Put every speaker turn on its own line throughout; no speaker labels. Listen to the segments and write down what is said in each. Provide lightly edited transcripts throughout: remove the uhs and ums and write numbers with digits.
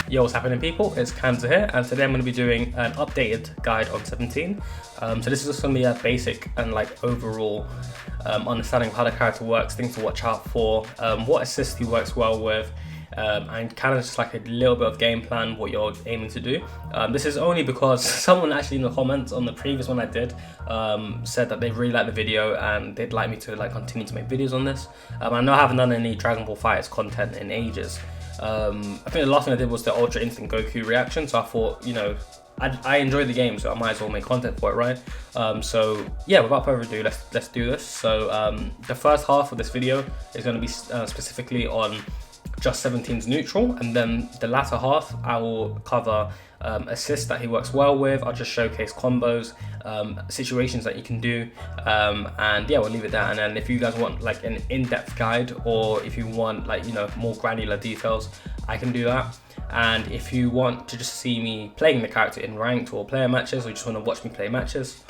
Yo, what's happening people? It's FighterZ here, and today I'm going to be doing an updated guide on 17. So this is just going to be a basic and like overall understanding of how the character works, things to watch out for, what assist he works well with, and kind of just like a little bit of game plan, what you're aiming to do. This is only because someone actually in the comments on the previous one I did said that they really liked the video and they'd like me to like continue to make videos on this. I know I haven't done any Dragon Ball FighterZ content in ages. I think the last thing I did was the Ultra Instinct Goku reaction, so I thought, you know, I enjoyed the game, so I might as well make content for it, right? So yeah, without further ado, let's do this. So the first half of this video is going to be specifically on just 17's neutral, and then the latter half I will cover assists that he works well with. I'll just showcase combos, situations that you can do, and yeah, we'll leave it there. And then if you guys want like an in-depth guide, or if you want like, you know, more granular details, I can do that. And if you want to just see me playing the character in ranked or player matches, or you just want to watch me play matches,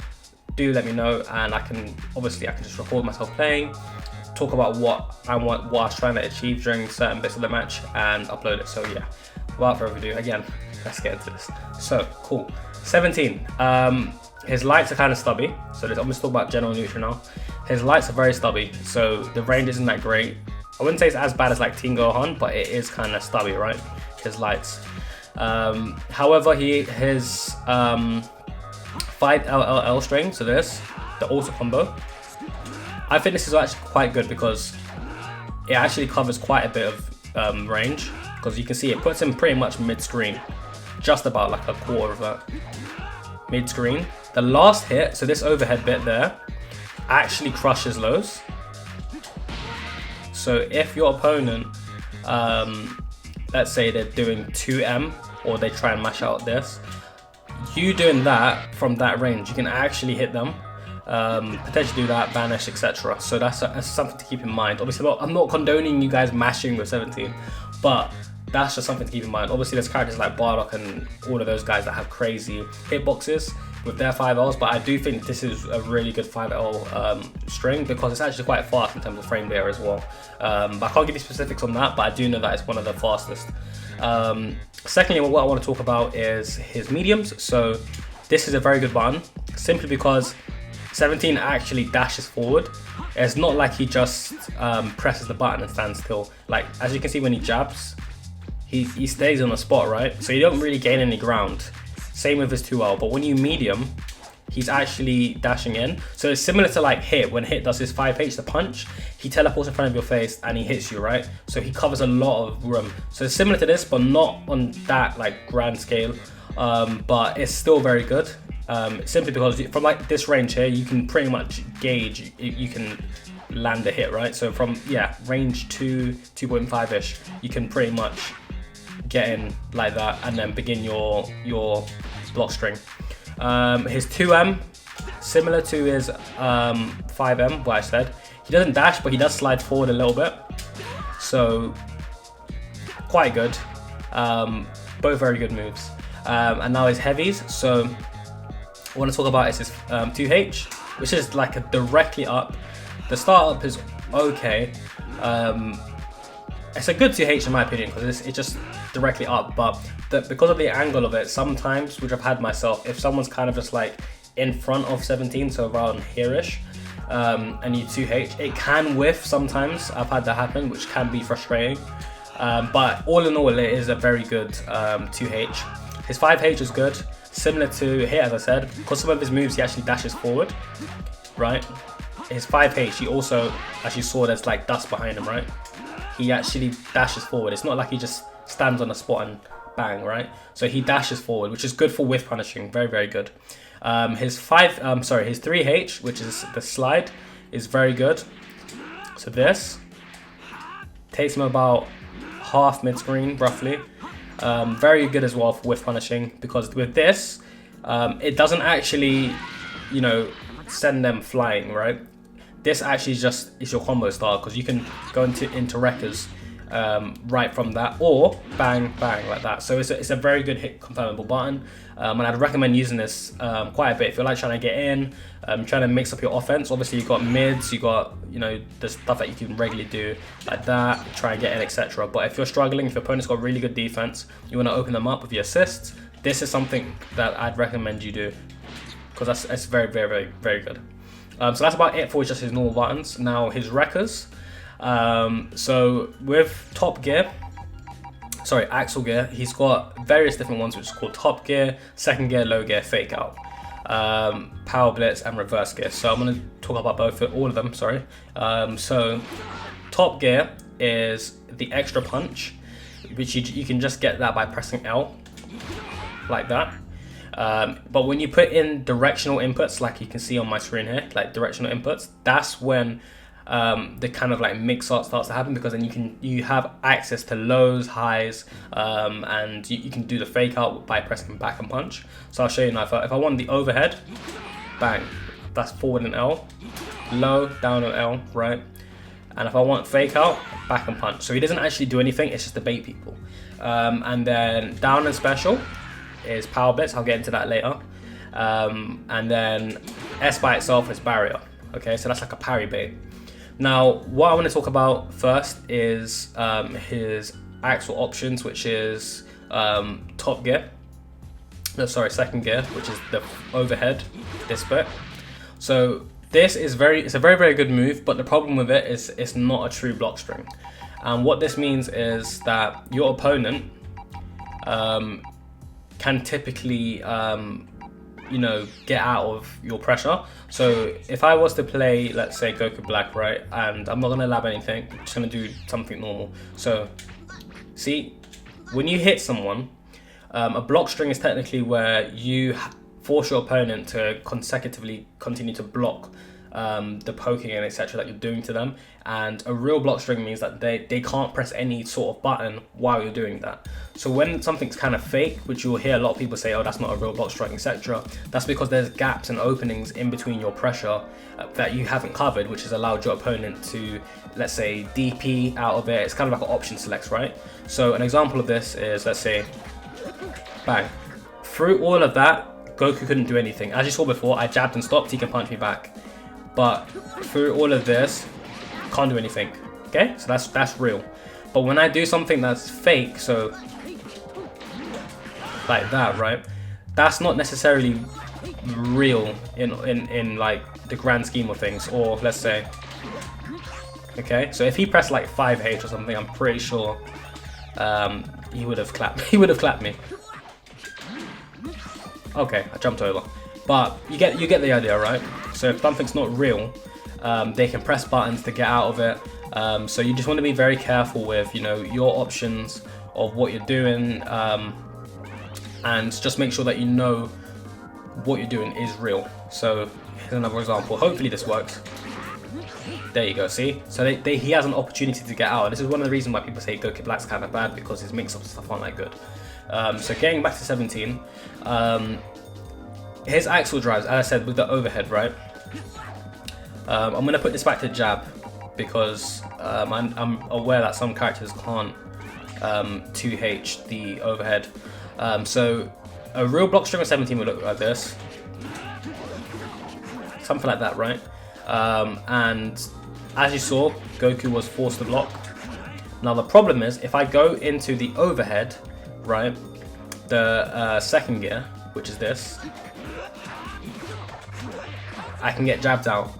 do let me know, and I can just record myself playing, talk about what I was trying to achieve during certain bits of the match, and upload it. So yeah, without further ado, again, let's get into this. So cool. 17. His lights are kind of stubby. So I'm just talking about general neutral now. His lights are very stubby, so the range isn't that great. I wouldn't say it's as bad as like Teen Gohan, but it is kind of stubby, right? His lights. However, his 5 LLL string, so this, the auto combo, I think this is actually quite good because it actually covers quite a bit of range, because you can see it puts him pretty much mid-screen, just about like a quarter of that. Mid-screen. The last hit, so this overhead bit there, actually crushes lows. So if your opponent, let's say they're doing 2M, or they try and mash out this, you doing that from that range, you can actually hit them. Potentially do that, vanish, etc. So that's something to keep in mind. Obviously, I'm not condoning you guys mashing with 17, but that's just something to keep in mind. Obviously, there's characters like Bardock and all of those guys that have crazy hitboxes with their 5Ls, but I do think this is a really good 5L string, because it's actually quite fast in terms of frame data as well. But I can't give you specifics on that, but I do know that it's one of the fastest. Secondly, what I want to talk about is his mediums. So this is a very good button, simply because 17 actually dashes forward. It's not like he just presses the button and stands still. Like, as you can see when he jabs, he stays on the spot, right? So you don't really gain any ground. Same with his 2L, but when you medium, he's actually dashing in. So it's similar to like Hit. When Hit does his 5H, the punch, he teleports in front of your face and he hits you, right? So he covers a lot of room. So it's similar to this, but not on that like grand scale. But it's still very good. Simply because from like this range here, you can pretty much gauge, you can land a hit, right? So from, yeah, range 2.5-ish, you can pretty much get in like that and then begin your block string. His 2M, similar to his 5M, what I said, he doesn't dash, but he does slide forward a little bit. So quite good. Both very good moves. And now his heavies. So I want to talk about is his 2H, which is like a directly up. The start up is okay. It's a good 2H in my opinion, because it's just directly up, but because of the angle of it, sometimes, which I've had myself, if someone's kind of just like in front of 17, so around here-ish, and you 2H, it can whiff sometimes. I've had that happen, which can be frustrating. But all in all, it is a very good 2H. His 5H is good. Similar to Hit, as I said, because some of his moves he actually dashes forward, right? His 5H, he also, as you saw, there's like dust behind him, right? He actually dashes forward. It's not like he just stands on a spot and bang, right? So he dashes forward, which is good for whiff punishing. Very, very good. His 3H, which is the slide, is very good. So this takes him about half mid-screen, roughly. Very good as well for whiff punishing, because with this, it doesn't actually, you know, send them flying, right? This actually is your combo style, because you can go into wreckers right from that, or bang bang like that. So it's a very good hit confirmable button, and I'd recommend using this quite a bit if you're like trying to get in, trying to mix up your offense. Obviously you've got mids, you've got, you know, the stuff that you can regularly do like that, try and get in, etc. But if you're struggling, if your opponent's got really good defense, you want to open them up with your assists, this is something that I'd recommend you do, because that's very very good. So that's about it for just his normal buttons. Now his wreckers. So with top gear, sorry, Axel gear, he's got various different ones, which is called top gear, second gear, low gear, fake out, power blitz, and reverse gear. So I'm going to talk about all of them, sorry. So top gear is the extra punch, which you can just get that by pressing L like that. But when you put in directional inputs, like you can see on my screen here, like directional inputs, that's when the kind of like mix up starts to happen, because then you have access to lows, highs, and you can do the fake out by pressing back and punch. So I'll show you now. If I want the overhead, bang, that's forward and L, low, down and L, right? And if I want fake out, back and punch. So he doesn't actually do anything, it's just to bait people. And then down and special is power blitz, I'll get into that later. And then S by itself is barrier. Okay, so that's like a parry bait. Now, what I want to talk about first is his Axel options, which is top gear. No, sorry, second gear, which is the overhead, this bit. So this is it's a very good move, but the problem with it is it's not a true block string. And what this means is that your opponent can typically you know, get out of your pressure. So if I was to play, let's say Goku Black, right, and I'm not gonna lab anything, I'm just gonna do something normal. So see, when you hit someone, a block string is technically where you force your opponent to consecutively continue to block the poking and etc. that you're doing to them. And a real block string means that they can't press any sort of button while you're doing that. So when something's kind of fake, which you'll hear a lot of people say, oh, that's not a real block string, etc., that's because there's gaps and openings in between your pressure that you haven't covered, which has allowed your opponent to, let's say, DP out of it. It's kind of like an option selects, right? So an example of this is, let's say, bang. Through all of that, Goku couldn't do anything. As you saw before, I jabbed and stopped, he can punch me back. But through all of this, can't do anything. Okay, so that's real. But when I do something that's fake, so like that, right? That's not necessarily real in like the grand scheme of things. Or let's say, okay, so if he pressed like 5H or something, I'm pretty sure he would have clapped. He would have clapped me. Okay, I jumped over. But you get the idea, right? So if something's not real, they can press buttons to get out of it. So you just want to be very careful with, you know, your options of what you're doing, and just make sure that you know what you're doing is real. So here's another example. Hopefully this works. There you go. See? So he has an opportunity to get out. This is one of the reasons why people say Goku Black's kind of bad, because his mix-up stuff aren't that good. So getting back to 17. His Axel drives, as I said, with the overhead, right? I'm going to put this back to jab, because I'm aware that some characters can't 2H the overhead. So a real block string of 17 would look like this. Something like that, right? And as you saw, Goku was forced to block. Now the problem is, if I go into the overhead, right, the second gear, which is this, I can get jabbed out.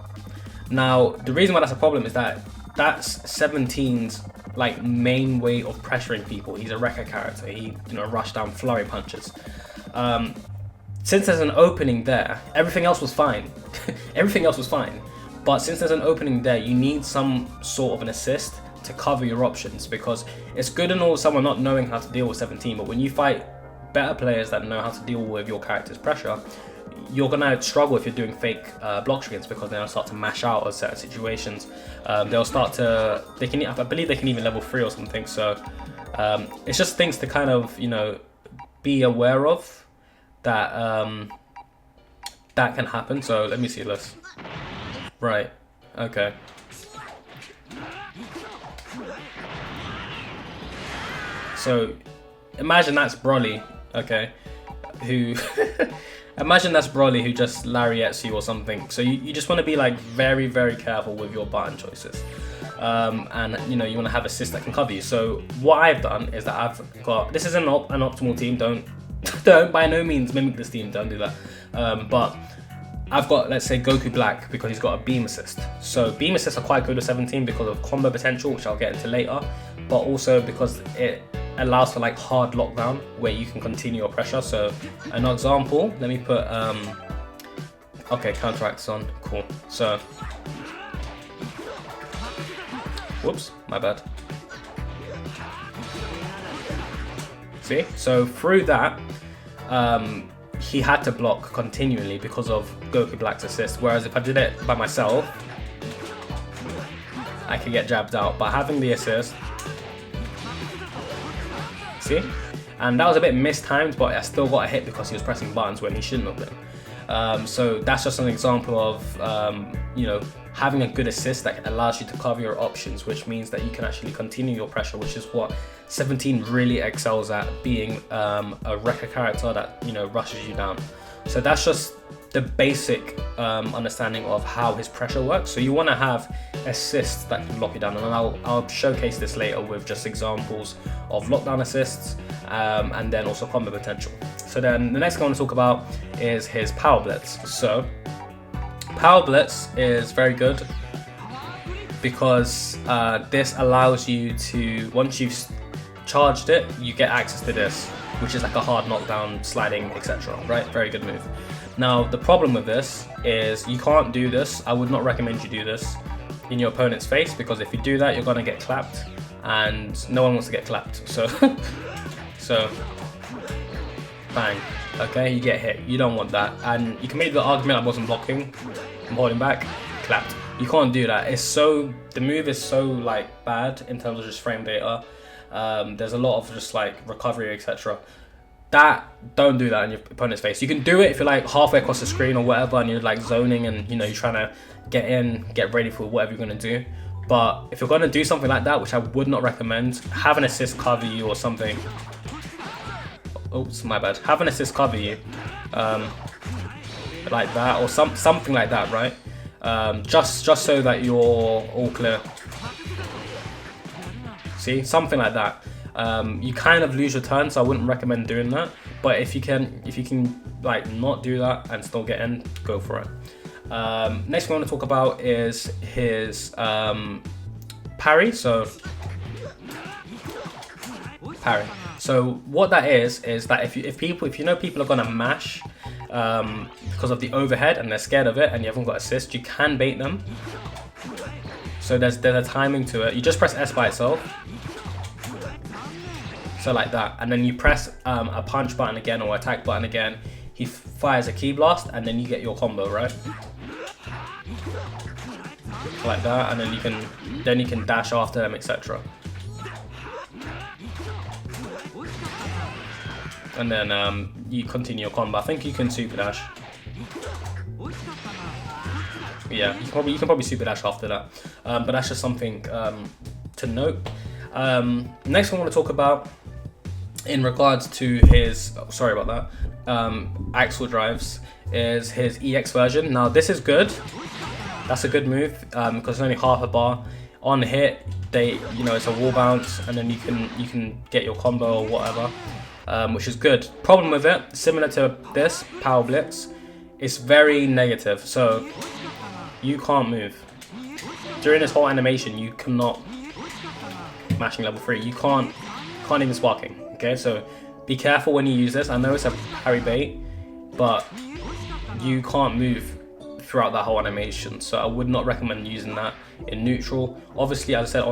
Now, the reason why that's a problem is that that's 17's like main way of pressuring people. He's a wrecker character. He, you know, rush down flurry punches. Since there's an opening there, everything else was fine. Everything else was fine. But since there's an opening there, you need some sort of an assist to cover your options, because it's good and all someone not knowing how to deal with 17, but when you fight better players that know how to deal with your character's pressure, you're gonna struggle if you're doing fake block strings, because they'll start to mash out of certain situations. They'll start to, I believe they can even level 3 or something. So it's just things to kind of, you know, be aware of, that that can happen. So let me see this. Right. Okay. So imagine that's Broly, okay, who imagine that's Broly who just lariats you or something. So you just want to be like very, very careful with your button choices. And you know, you want to have assists that can cover you. So what I've done is that I've got, this is an optimal team, don't by no means mimic this team, don't do that. But I've got, let's say, Goku Black because he's got a beam assist. So beam assists are quite good with 17 because of combo potential, which I'll get into later, but also because it allows for like hard lockdown where you can continue your pressure. So an example, let me put okay, counteracts on, cool. So whoops, my bad. See, so through that he had to block continually because of Goku Black's assist, whereas if I did it by myself I could get jabbed out. But having the assist, see? And that was a bit mistimed, but I still got a hit because he was pressing buttons when he shouldn't have been. So that's just an example of you know, having a good assist that allows you to cover your options, which means that you can actually continue your pressure, which is what 17 really excels at, being a wrecker character that, you know, rushes you down. So that's just the basic understanding of how his pressure works. So you want to have assists that can lock you down, and I'll showcase this later with just examples of lockdown assists and then also combo potential. So then the next thing I want to talk about is his power blitz. So power blitz is very good because this allows you to, once you've charged it, you get access to this, which is like a hard knockdown, sliding, etc. Right? Very good move. Now the problem with this is you can't do this. I would not recommend you do this in your opponent's face, because if you do that, you're gonna get clapped, and no one wants to get clapped. So, so bang. Okay, you get hit. You don't want that, and you can make the argument I wasn't blocking, I'm holding back, clapped. You can't do that. It's so, the move is so like bad in terms of just frame data. There's a lot of just like recovery, etc. Don't do that in your opponent's face. You can do it if you're like halfway across the screen or whatever, and you're like zoning, and you know, you're trying to get ready for whatever you're gonna do. But if you're gonna do something like that, which I would not recommend, have an assist cover you or something. Oops, my bad. Have an assist cover you, like that, or something like that, right? Just so that you're all clear. See, something like that. You kind of lose your turn, so I wouldn't recommend doing that. But if you can like not do that and still get in, go for it. Next thing I want to talk about is his parry. So parry. So what that is that if you know people are gonna mash because of the overhead and they're scared of it and you haven't got assist, you can bait them. So there's a timing to it. You just press S by itself. So like that, and then you press a punch button again or attack button again. He fires a key blast, and then you get your combo, right? Like that, and then you can dash after them, etc. And then you continue your combo. I think you can super dash. Yeah, you can probably super dash after that. But that's just something to note. Next one I want to talk about, in regards to his, sorry about that, Axel drives, is his EX version. Now this is good. That's a good move because it's only half a bar. On hit, it's a wall bounce, and then you can get your combo or whatever, which is good. Problem with it, similar to this power blitz, it's very negative. So you can't move during this whole animation. You cannot mashing level 3. You can't even sparking. Okay, so be careful when you use this. I know it's a parry bait, but you can't move throughout that whole animation, so I would not recommend using that in neutral. Obviously, as I said,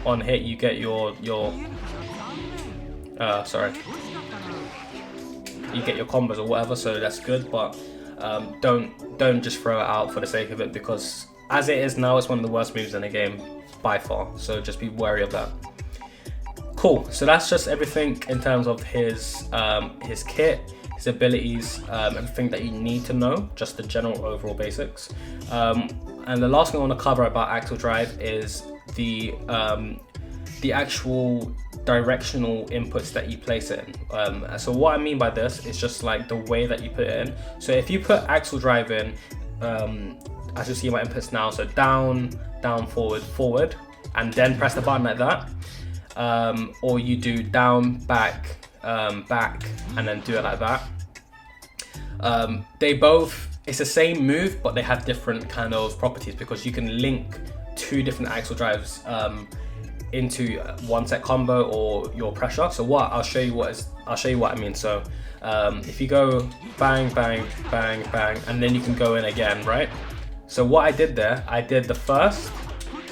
on hit you get your you get your combos or whatever, so that's good. But don't just throw it out for the sake of it, because as it is now, it's one of the worst moves in the game by far. So just be wary of that. Cool, so that's just everything in terms of his kit, his abilities, everything that you need to know, just the general overall basics. And the last thing I want to cover about Axel Drive is the actual directional inputs that you place it in. So what I mean by this is just like the way that you put it in. So if you put Axel Drive in, as you see my inputs now, so down, down, forward, forward, and then press the button like that, or you do down, back, back, and then do it like that. They both, it's the same move, but they have different kind of properties because you can link two different Axel Drives into one set combo or your pressure. So what I'll show you what I mean. So if you go bang, bang, bang, bang, and then you can go in again, right? So what I did there, I did the first,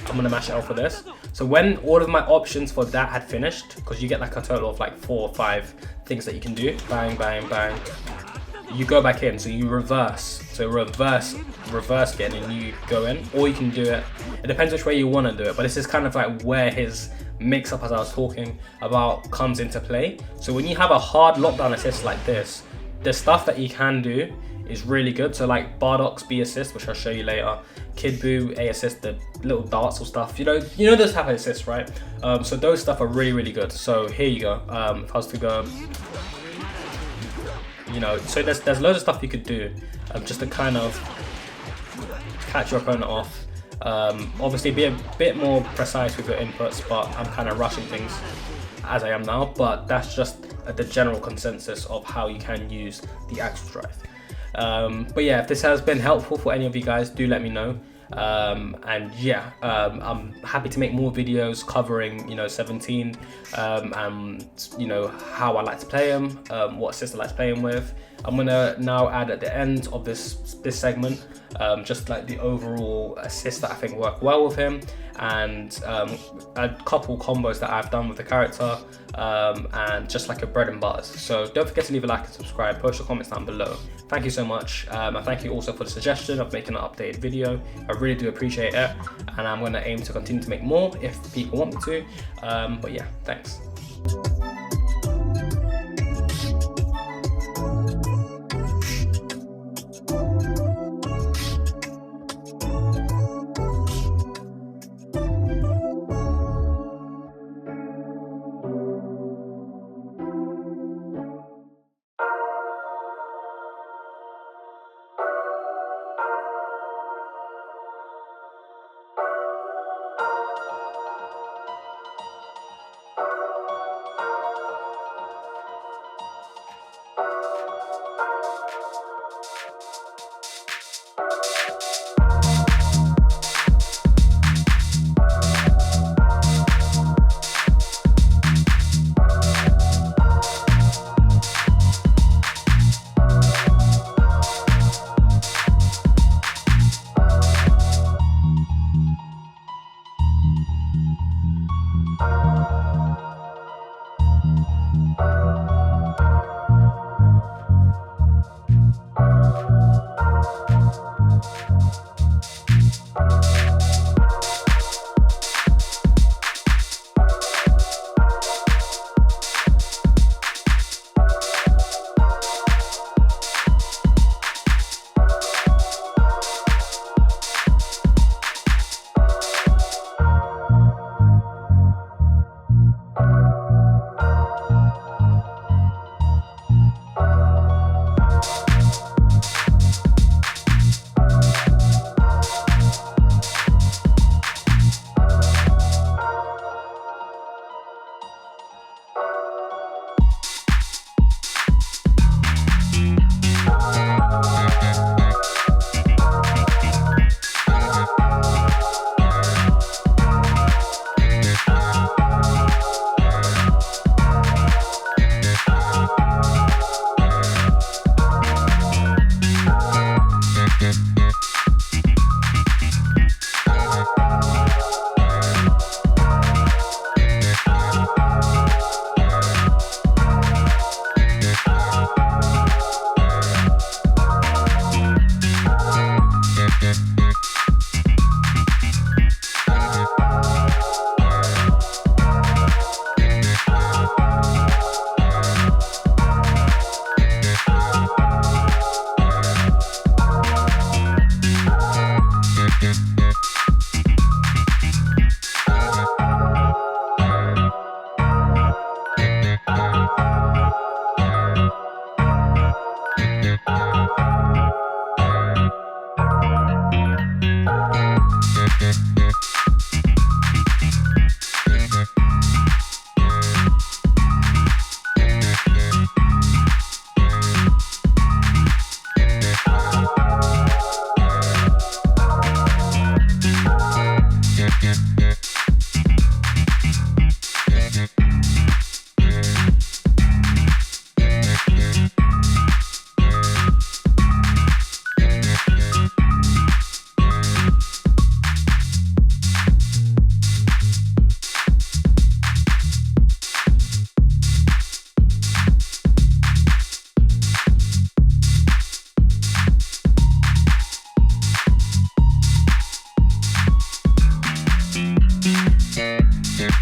I'm gonna mash it out for this. So when all of my options for that had finished, because you get like a total of like 4 or 5 things that you can do, bang, bang, bang, you go back in, so you reverse. So reverse again and you go in, or you can do it, it depends which way you want to do it, but this is kind of like where his mix up, as I was talking about, comes into play. So when you have a hard lockdown assist like this, the stuff that you can do is really good. So like Bardoc's B assist, which I'll show you later, Kid Buu A assist, the little darts or stuff, you know those type of assists, right? So those stuff are really, really good. So here you go. If I was to go, so there's loads of stuff you could do just to kind of catch your opponent off. Obviously be a bit more precise with your inputs, but I'm kind of rushing things as I am now, but that's just the general consensus of how you can use the Axel Drive. But yeah, if this has been helpful for any of you guys, do let me know. And yeah, I'm happy to make more videos covering 17 and how I like to play him, what assist I like to play him with. I'm gonna now add at the end of this segment just like the overall assists that I think work well with him, and a couple combos that I've done with the character, and just like a bread and butters. So don't forget to leave a like and subscribe, post your comments down below. Thank you so much, and thank you also for the suggestion of making an updated video. I really do appreciate it, and I'm going to aim to continue to make more if people want me to. But yeah, thanks.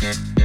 you.